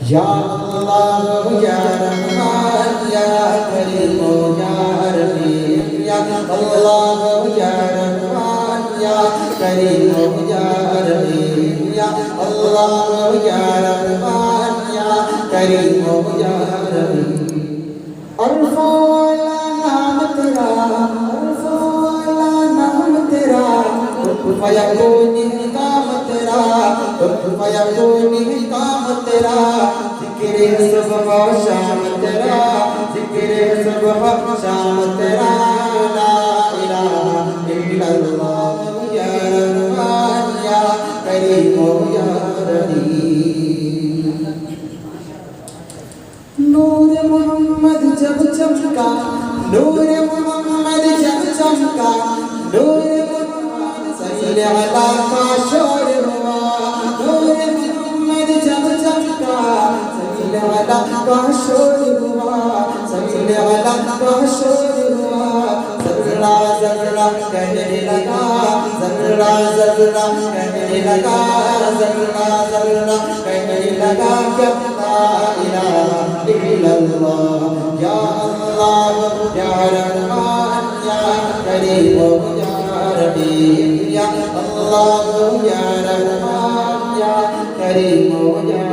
یا اللہ یا رحمان یا کریم یا رحیم یا اللہ یا رحمان یا کریم یا رحیم یا اللہ یا رحمان یا کریم یا رحیم عرفو والا نام تیرا عرفو والا نام تیرا کن فیکون کام تیرا کن فیکون کام تیرا ذکر صبح و شام تیرا ذکر صبح و شام تیرا لا الہ الا اللہ یا رحمان یا کریم یا رحیم نور محمد جب چمکا نور محمد جب چمکا نور محمد صلی اللہ کا شور ہوا نور محمد جب چمکا صلی اللہ کا شور ہوا صلی اللہ کا شور ہوا ذرہ ذرہ کہنے لگا ذرہ ذرہ کہنے لگا ذرہ ذرہ کہنے لگا کہ لا الہ الا اللہ یا اللہ یا رحمان یا کریم یا رحیم یا اللہ یا رحمان یا کریم یا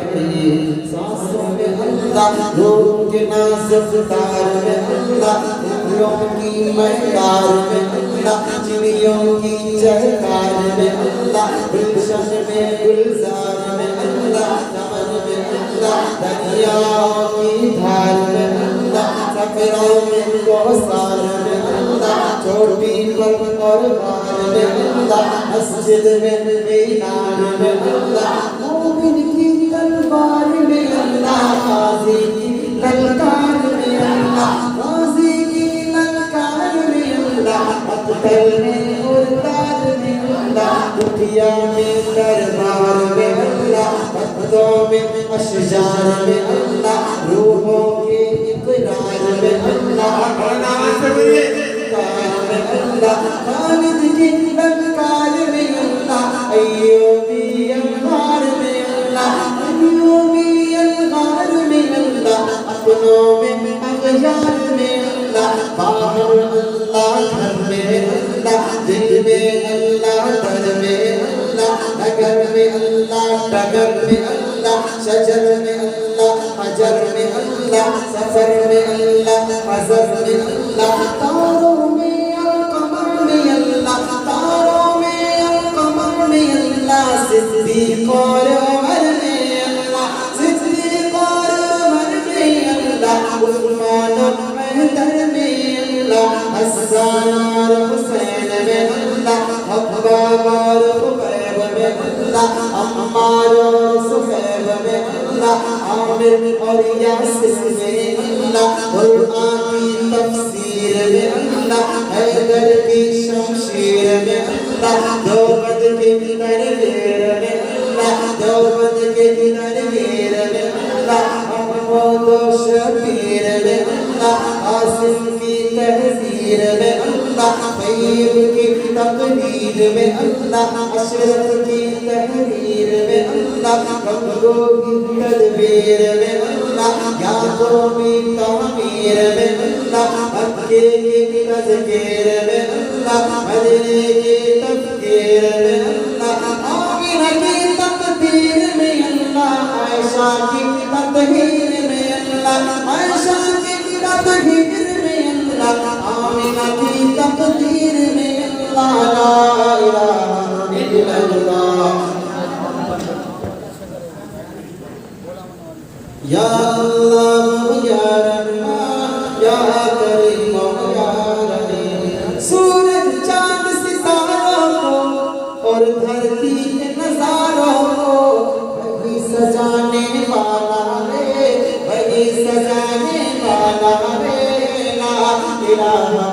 رحیم سانسوں میں اللہ روح کے نازک تار میں اللہ پھولوں کی مہکار میں اللہ چڑیوں کی چہکار میں اللہ گلشن میں گلزار میں اللہ چمن میں اللہ دریاؤں کی دھار میں اللہ سفروں میں کوثر میں اللہ چوٹی پر اور بار میں اللہ مسجد میں مینار میں اللہ مومن کی تلوار میں اللہ غازی کی للکار میں اللہ غازی کی للکار میں اللہ مقتل میں مردار میں اللہ دنیا میں دربار میں اللہ پتوں میں اشجار میں اللہ روحوں کے اقرار میں اللہ خالد کی للکار میں اللہ ایوبی انوار میں اللہ ایوبی انوار میں اللہ اپنوں میں اغیار میں اللہ باہر اللہ گھر میں اللہ دل میں اللہ در میں اللہ نگر میں اللہ ڈگر میں اللہ شجر میں اللہ حجر میں اللہ سفر میں اللہ حضر میں اللہ تاروں میں القمر میں اللہ تاروں میں القمر میں اللہ صدیق اور عمر میں اللہ صدیق اور عمر میں اللہ عثمان و حیدر میں اللہ حسان اور حسین میں اللہ حباب اور خبیب میں اللہ عمار اور صہیب میں اللہ عامر اور یاسر میں اللہ قرآن کی تفسیر میں اللہ حیدر کی شمشیر میں اللہ دیوبند کے تنویر میں اللہ دیوبند کے تنویر میں اللہ محمود و شبیر میں اللہ عاصم کی تحذیر میں اللہ طیب کی تقریر میں اللہ اشرف کی تحریر میں اللہ کمروں کی تدبیر میں اللہ یادوں کی تعمیر میں اللہ مکے کی تذکیر میں اللہ مدینے کی تفکیر میں اللہ آمینہ کی تقدیر میں اللہ عائشہ کی تطہیر میں اللہ عائشہ کی تطہیر میں اللہ آمینہ کی تقدیر میں اللہ لا الہ الا اللہ یا اللہ یا رحمان یا کریم یا رحیم سورج چاند ستاروں کو اور دھرتی کے نظاروں کو وہی سجانے والا ہے وہی سجانے والا ہے لا الہ